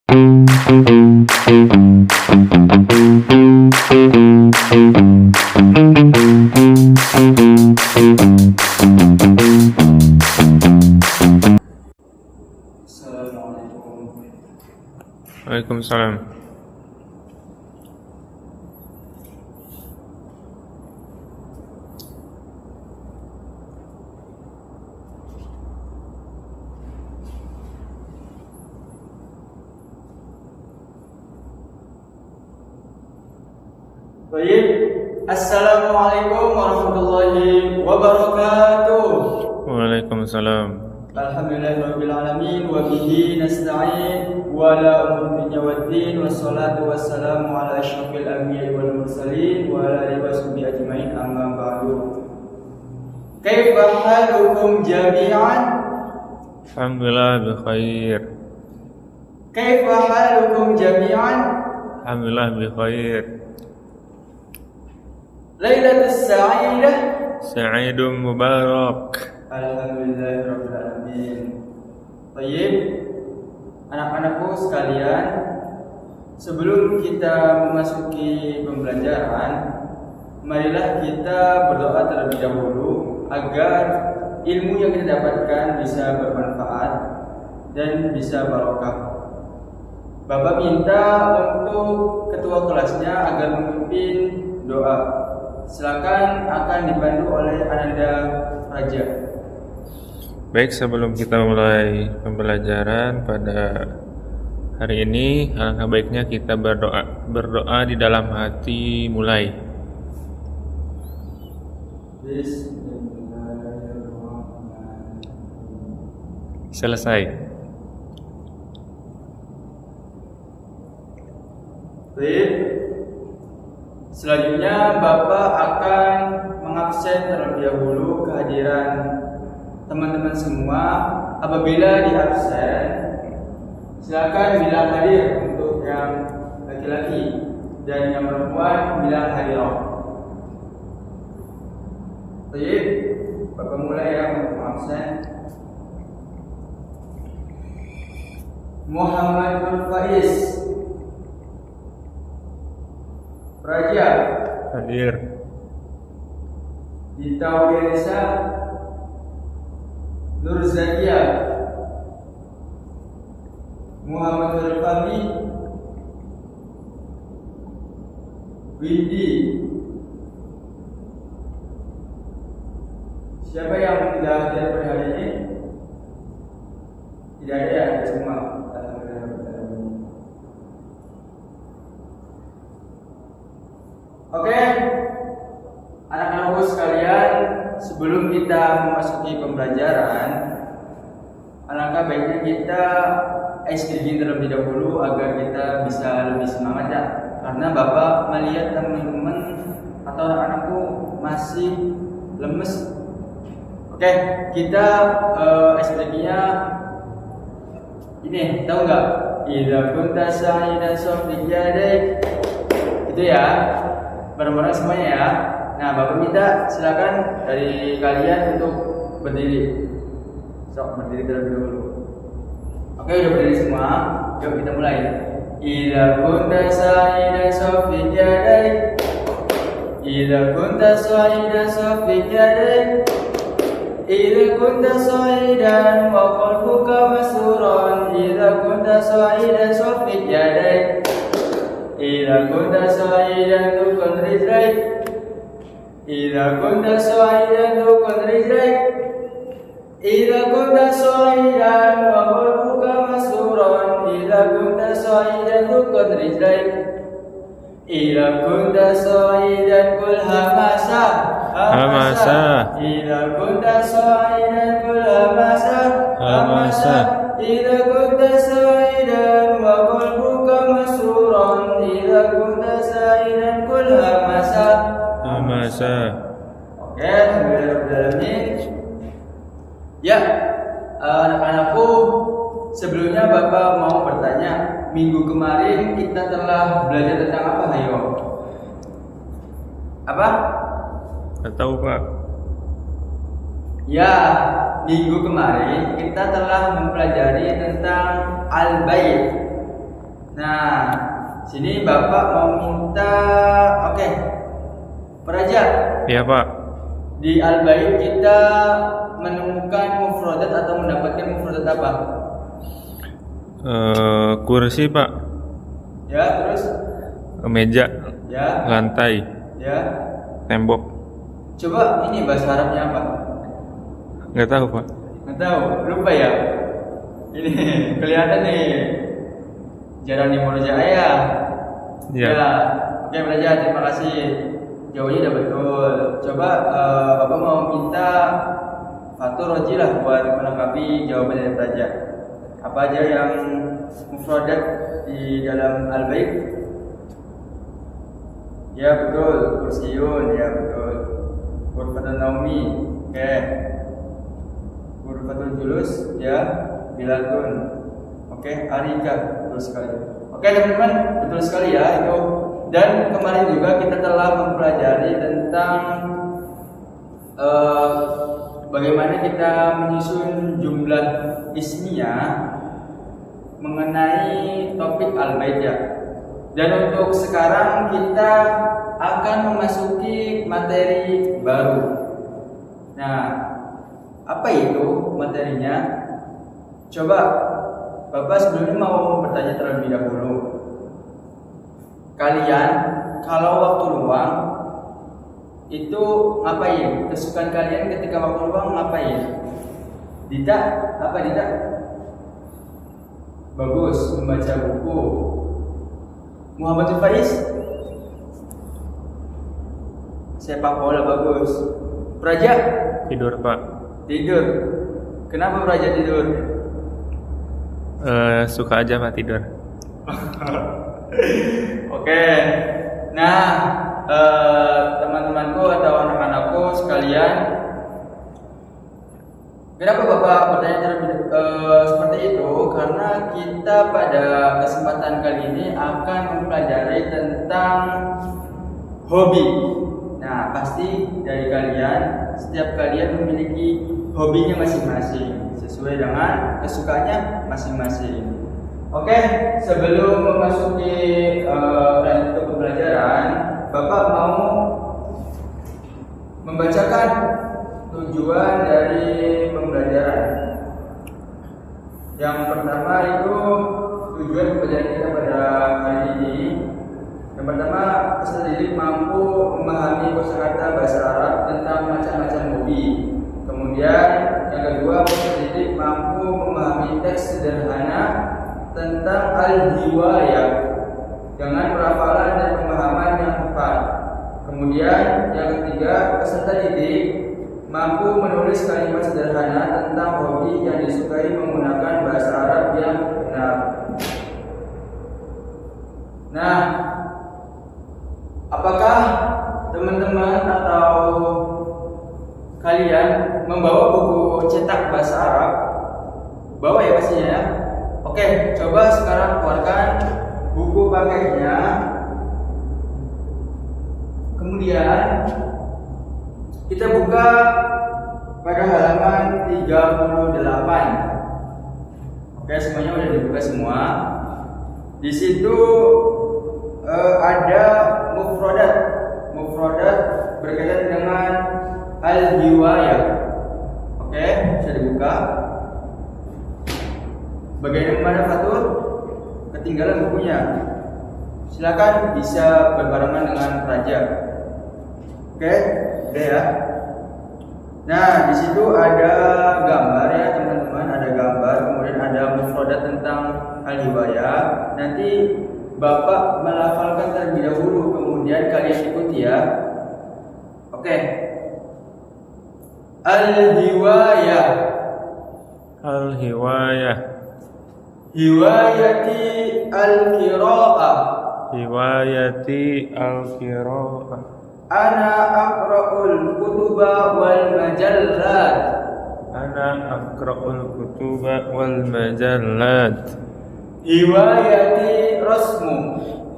Assalamualaikum. Waalaikumsalam. Baik. Assalamualaikum warahmatullahi wabarakatuh. Waalaikumsalam. Alhamdulillahirabbil alamin wa bihi nasta'in wa la umuri dunya waddin wassalatu wassalamu ala asyrafil anbiya'i wal mursalin wa ala alihi washabihi ajmain amma ba'du. Kaifa halukum jami'an? Alhamdulillah bikhair. Kaifa halukum jami'an? Alhamdulillah bikhair. Lailatus sa'idah. Sa'idun mubarak. Alhamdulillahirabbil alamin. Baik. Anak-anakku sekalian, sebelum kita memasuki pembelajaran, marilah kita berdoa terlebih dahulu agar ilmu yang kita dapatkan bisa bermanfaat dan bisa barokah. Bapak minta untuk ketua kelasnya agar memimpin doa. Silakan, akan dibantu oleh Ananda Raja. Baik, sebelum kita mulai pembelajaran pada hari ini, alangkah baiknya kita berdoa di dalam hati mulai. Bismillahirrahmanirrahim. Selesai. Baik. Selanjutnya Bapak akan mengabsen terlebih dahulu kehadiran teman-teman semua. Apabila di absen, silakan bilang hadir untuk yang laki-laki, dan yang perempuan bilang hadirah. Baik, Bapak mulai ya untuk mengabsen. Muhammad Faiz Raja Hadir. Dita Wiesa Nur Zakia Muhammad Al-Fahmi Windy. Siapa yang tidak hadir pada hari ini? Tidak ada ya, semua. Oke, anak-anakku sekalian, sebelum kita memasuki pembelajaran, alangkah baiknya kita SDG terlebih dahulu agar kita bisa lebih semangat ya. Karena Bapak melihat teman-teman atau anak-anakku masih lemes. Oke, kita SDG-nya ini, tahu nggak? Idza kunta sa'idan sofik yadaik. Itu ya. Bareng-bareng semuanya ya. Nah, Bapak minta silakan dari kalian untuk berdiri. Sok berdiri terlebih dahulu. Oke, udah berdiri semua. Yuk kita mulai. Idza kunta sa'idan safik yadaik. Idza kunta sa'idan safik yadaik. Idza kunta sa'idan wa qalbuka masruran. Idza kunta sa'idan safik yadaik. Idza kunta sa'idan tukun rizqaik. Idza kunta sa'idan tukun rizqaik. Idza kunta sa'idan wa qalbuka masruran. Idza kunta sa'idan tukun rizqaik. Idza kunta sa'idan kul hamasa. Hamasa. Idza kunta sa'idan kul hamasa. Hamasa. Idza kunta sa'idan wa qalbuka masruran. Idza kunta sa'idan kul hamasa. Hamasa. Oke, alhamdulillah. Ya, anak-anakku, sebelumnya Bapak mau bertanya, minggu kemarin kita telah belajar tentang apa, ayo? Apa? Nggak tahu Pak. Ya, minggu kemarin kita telah mempelajari tentang al-bait. Nah, sini Bapak mau minta, oke, Praja. Iya Pak. Di Al-Bait kita menemukan mufradat atau mendapatkan mufradat apa? Kursi Pak. Ya, terus? Meja. Ya. Lantai. Ya. Tembok. Coba ini bahasa Arabnya apa? Nggak tahu Pak. Nggak tahu, lupa ya. Ini kelihatan nih. Jarang di Murojaah ya. Iya. Ya. Oke, Praja, terima kasih. Jawabannya udah betul. Coba Bapak mau minta Fatur Roji lah buat melengkapi jawaban dari Praja. Apa aja yang mufradat di dalam Al-Bait? Ya betul, kursiun, ya betul. Ghurfatun naumi, oke. Ghurfatul julus, ya. Bilatun, oke. Arika, betul sekali. Oke teman-teman, betul sekali ya itu. Dan kemarin juga kita telah mempelajari tentang bagaimana kita menyusun jumlah ismiyah mengenai topik Al-Bait ya. Dan untuk sekarang kita akan memasuki materi baru. Nah, apa itu materinya? Coba Bapak sebelumnya mau bertanya terlebih dahulu. Kalian kalau waktu luang itu ngapain? Kesukaan kalian ketika waktu luang ngapain? Dita, apa Dita? Bagus, membaca buku. Muhammad Faiz? Sepak bola bagus. Praja? Tidur Pak. Tidur. Kenapa Praja tidur? Suka aja Pak tidur. Oke. Nah, teman-temanku atau anak-anakku sekalian, kenapa Bapak bertanya seperti itu? Karena kita pada kesempatan kali ini akan mempelajari tentang hobi. Nah, pasti dari kalian, setiap kalian memiliki hobinya masing-masing sesuai dengan kesukaannya masing-masing. Oke, sebelum memasuki lanjut ke pembelajaran, Bapak mau membacakan tujuan dari pembelajaran. Yang pertama itu tujuan pembelajaran kita pada hari ini. Yang pertama, peserta didik mampu memahami kosakata bahasa Arab tentang macam-macam hobi. Kemudian yang kedua, peserta didik mampu memahami teks sederhana tentang al-hiwayah dengan pelafalan dan pemahaman yang tepat. Kemudian yang ketiga, peserta didik mampu menulis kalimat sederhana tentang hobi yang disukai menggunakan bahasa Arab yang benar. Nah, apakah teman-teman atau kalian membawa buku cetak bahasa Arab? Bawa ya pastinya ya. Oke, coba sekarang keluarkan buku pakainya. Kemudian kita buka pada halaman 38. Oke, semuanya udah dibuka semua. Di situ ada mufradat. Mufradat berkaitan dengan al-hiwayah. Oke, bisa dibuka. Bagaimana Fatur? Ketinggalan bukunya. Silakan bisa berbarengan dengan Praja. Oke, udah ya. Nah, di situ ada gambar ya teman-teman, ada gambar, kemudian ada mufradat tentang al-hiwayah. Nanti Bapak melafalkan terlebih dahulu, kemudian kalian ikuti ya. Oke. Al-hiwayah. Al-hiwayah. Hiwayati al-qira'ah. Hiwayati al-qira'ah. Ana aqra'ul kutuba wal majallat. Ana aqra'ul kutuba wal majallat. Hiwayati rasmu.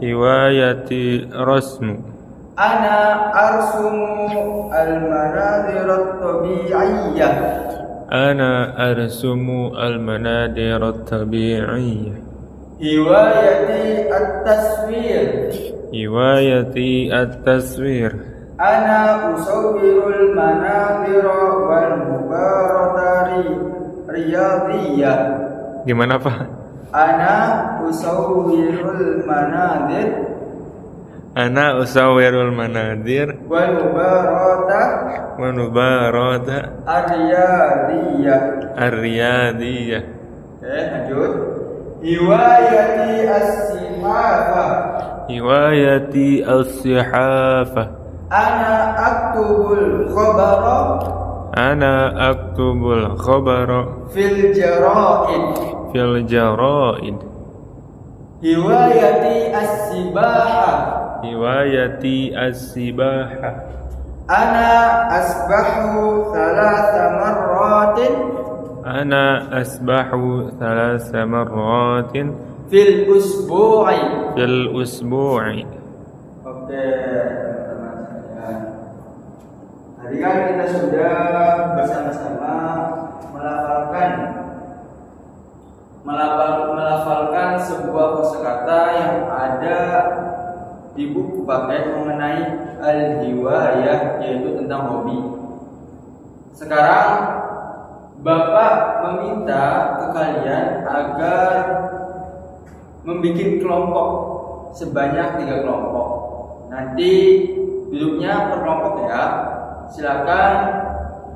Hiwayati rasmu. Ana arsumu al-manadir at-tabi'iyyah. Ana arsumu al-manadir at-tabi'iyyah. hiwayati at-taswir. Hiwayati at-taswir. Ana usawwirul manadhira wal mubaratari riyadiyah. Gimana Pak? Ana usawwirul manadhir Ana usawwirul manadir wal mubarata ar-riyadiyah. ar-riyadiyah. Oke, lanjut. Hiwayati as-sihafa. Hiwayati as-sihafa. Ana aktubul khabara Ana aktubul khabara fil jara'id. fil jaraid. Hiwayati as-sibaha. Hiwayati as-sibaha. Ana asbahu thalatha marratin Ana asbahu thalatha marratin fil usbu'i. fil usbu'i. Oke, teman-teman sekalian. Tadi kan kita sudah bersama-sama melafalkan sebuah kosakata yang ada di buku paket mengenai al-hiwayah, yaitu tentang hobi. Sekarang Bapak meminta ke kalian agar membuat kelompok sebanyak 3 kelompok. Nanti duduknya per kelompok ya. Silakan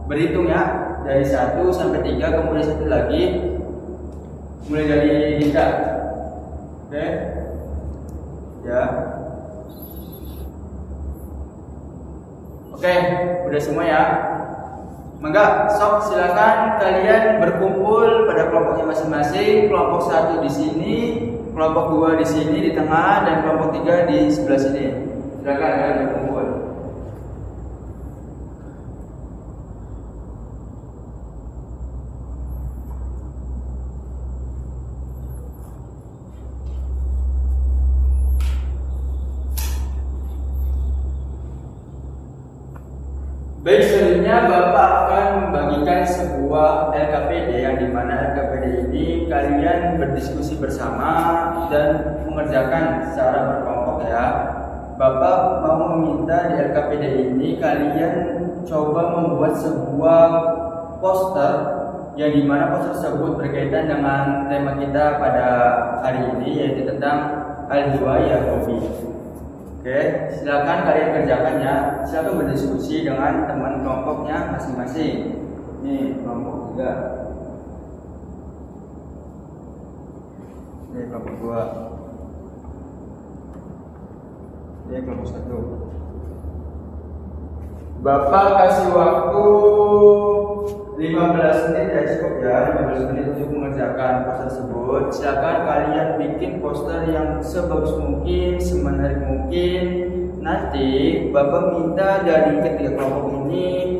berhitung ya, dari 1 sampai 3, kemudian 1 lagi. Mulai dari Dinda. Oke. Ya. Oke, udah semua ya. Mangga, sok silakan kalian berkumpul pada kelompoknya masing-masing. Kelompok 1 di sini, kelompok 2 di sini di tengah, dan kelompok 3 di sebelah sini. Silakan kalian berkumpul. Baik, selanjutnya Bapak akan membagikan sebuah LKPD, yang dimana LKPD ini kalian berdiskusi bersama dan mengerjakan secara berkelompok ya. Bapak mau meminta di LKPD ini kalian coba membuat sebuah poster, yang dimana poster tersebut berkaitan dengan tema kita pada hari ini, yaitu tentang al-hiwayah, hobi. Oke, silakan kalian kerjakan ya. Silakan berdiskusi dengan teman kelompoknya masing-masing. Ini kelompok 3. Ini kelompok 2. Ini kelompok 1. Bapak kasih waktu 15 menit ya, cukup ya, 15 menit untuk mengerjakan poster tersebut. Silakan kalian bikin poster yang sebagus mungkin, semenarik mungkin. Nanti Bapak minta dari ketiga kelompok ini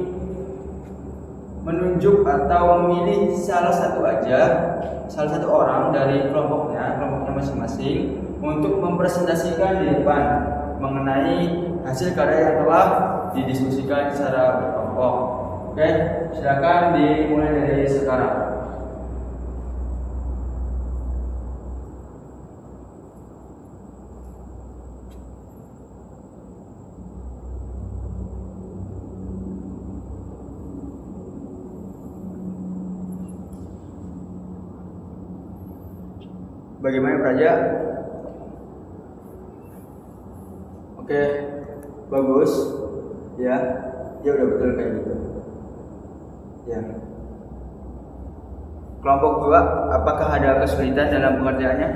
menunjuk atau memilih salah satu orang dari kelompoknya masing-masing untuk mempresentasikan di depan mengenai hasil karya yang telah didiskusikan secara berkelompok. Oke, silakan dimulai dari sekarang. Bagaimana Praja? Oke, bagus. Ya, udah betul kayak gitu. Ya. Kelompok 2, apakah ada kesulitan dalam pengerjaannya?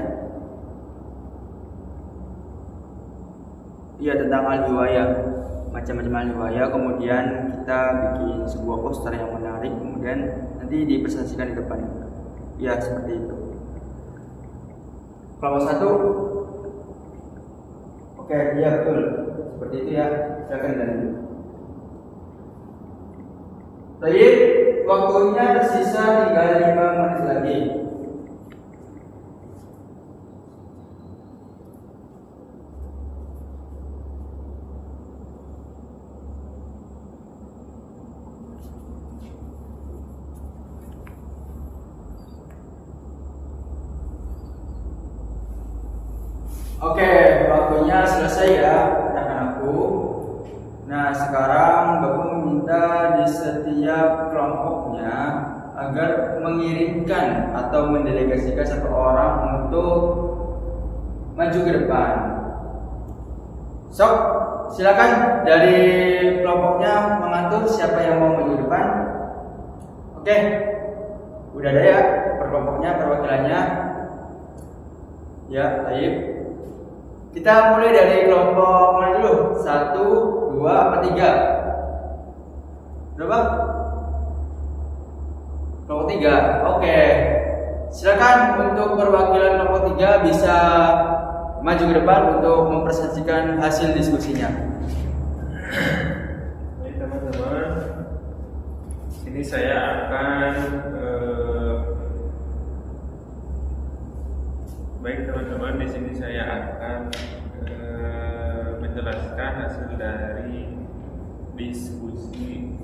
Iya, tentang al-hiwayah, macam-macam al-hiwayah. Kemudian kita bikin sebuah poster yang menarik, kemudian nanti dipresentasikan di depan. Ya, seperti itu. Kelompok 1. Oke, iya betul. Seperti itu ya. Silakan lanjut. Baik, waktunya tersisa tinggal 5 menit lagi. Oke, waktunya selesai ya anak-anakku. Nah, sekarang Bapak meminta di setiap kelompoknya agar mengirimkan atau mendelegasikan satu orang untuk maju ke depan. Sok, silakan dari kelompoknya mengatur siapa yang mau maju ke depan. Oke, udah ada ya per perwakilannya. Ya, baik. Kita mulai dari kelompok mana dulu? 1, 2, apa 3? Berapa? Kelompok 3. Oke. Silakan untuk perwakilan kelompok 3 bisa maju ke depan untuk mempresentasikan hasil diskusinya. Baik teman-teman, ini saya akan di sini saya akan menjelaskan hasil dari diskusi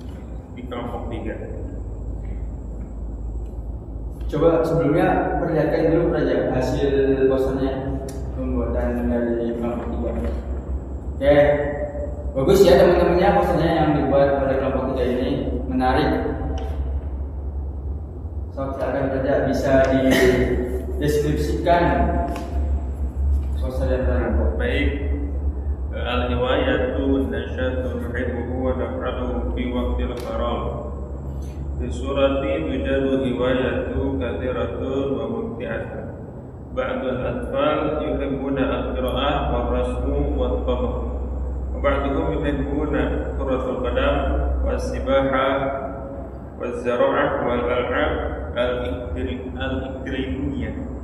di kelompok 3. Coba sebelumnya perlihatkan dulu saja hasil posternya pembuatan dari kelompok 3. Oke, bagus ya teman-temannya, posternya yang dibuat oleh kelompok 3 ini menarik. So, silakan saja bisa dideskripsikan poster yang tersebut. Baik, al-hiwayatu nasyatun nuhibbuhu wa naf'aluhu fi waqtil faram. Fi surati tujadu hiwayatu kathiratun wa mumti'atun. Ba'dul atfal yuhibbuna al-qira'ah wal rasmu wat tabakh. Wa ba'duhum yuhibbuna kuratul qadam was sibahah waz zara'ah wal al'ab al-ikrimiyah.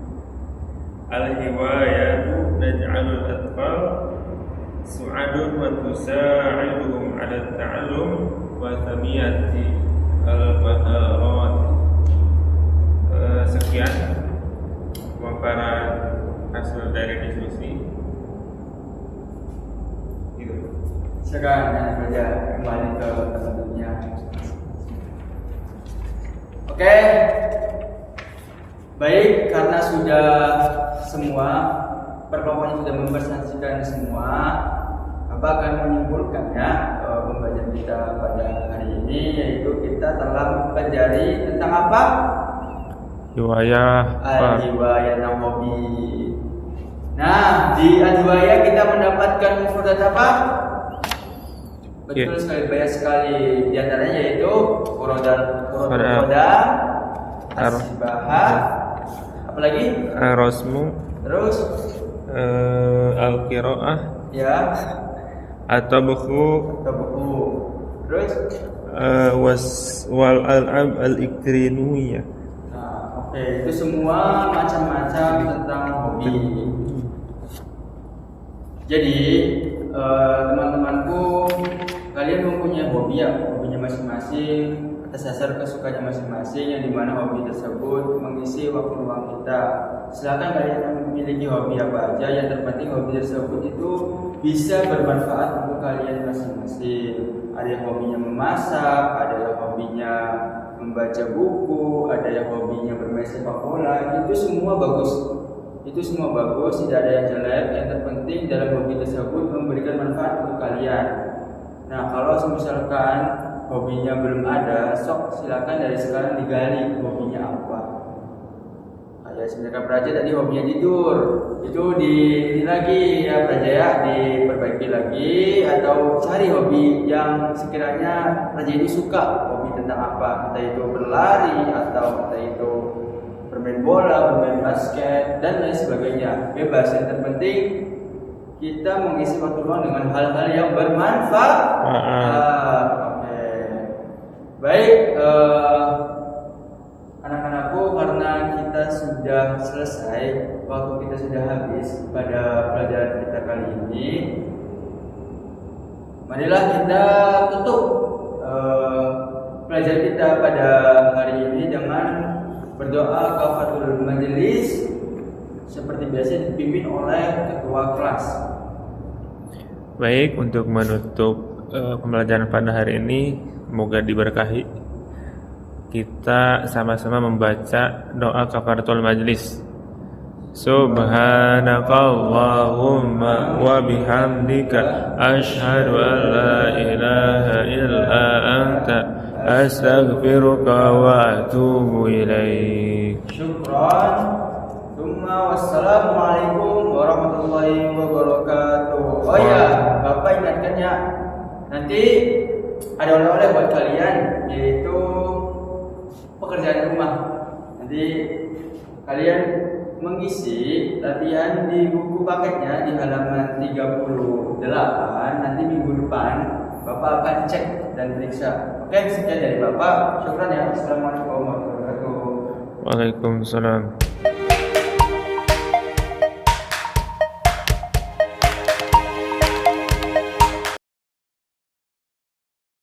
Al-hiwayatu naj'alul atfal su'adun wa tusa'iduhum 'ala at-ta'allum wa tamiyati al-maharat. Sekian pemaparan hasil dari diskusi. Gitu. Sekarang saja kembali ke teman-temannya. Oke. Baik, karena sudah semua perkelompoknya sudah mempresentasikan semua, apa akan menyimpulkan ya pembelajaran kita pada hari ini, yaitu kita telah mempelajari tentang apa? Hiwayah. Al-hiwayah dan hobi. Nah, di al-hiwayah kita mendapatkan mufradat apa? Betul sekali, banyak sekali. Di antaranya yaitu kodam, as-sibahah, apalagi? Ar-rasmu, Terus al-qira'ah, ya, at-tabakhu, terus wal al'ab al-ikrimiyah. nah, oke, itu semua macam-macam tentang hobi. Jadi teman-temanku, kalian mempunyai hobi ya, hobinya masing-masing atas dasar kesukaannya masing-masing, yang dimana hobi tersebut mengisi waktu luang kita. Silakan kalian memiliki hobi apa aja, yang terpenting hobi tersebut itu bisa bermanfaat untuk kalian masing-masing. Ada yang hobinya memasak, ada yang hobinya membaca buku, ada yang hobinya bermain sepak bola. Itu semua bagus. Tidak ada yang jelek. Yang terpenting dalam hobi tersebut memberikan manfaat untuk kalian. Nah, kalau misalkan hobinya belum ada, sok silakan dari sekarang digali hobinya apa. Kayak sebenarnya Praja tadi hobinya tidur, itu ini lagi ya Praja ya, diperbaiki lagi, atau cari hobi yang sekiranya Praja ini suka. Hobi tentang apa? Entah itu berlari, atau entah itu bermain bola, bermain basket, dan lain sebagainya. Bebas, yang terpenting kita mengisi waktu luang dengan hal-hal yang bermanfaat. Oke. Baik, anak-anakku, karena kita sudah selesai, waktu kita sudah habis pada pelajaran kita kali ini, marilah kita tutup pelajaran kita pada hari ini dengan berdoa kafatul majelis seperti biasa dipimpin oleh ketua kelas. Baik, untuk menutup pembelajaran pada hari ini, semoga diberkahi. Kita sama-sama membaca doa kafaratul majlis. Subhanakallahumma wa bihamdika asyhadu an la ilaha illa anta astaghfiruka wa atubu ilaik. Syukran. Wassalamualaikum warahmatullahi wabarakatuh. Oh ya, Bapak ingatkan ya, nanti ada oleh-oleh buat kalian, yaitu pekerjaan rumah. Nanti kalian mengisi latihan di buku paketnya di halaman 38. Nanti minggu depan Bapak akan cek dan periksa. Oke, sekian dari Bapak. Syukran ya. Assalamualaikum warahmatullahi wabarakatuh. Waalaikumsalam.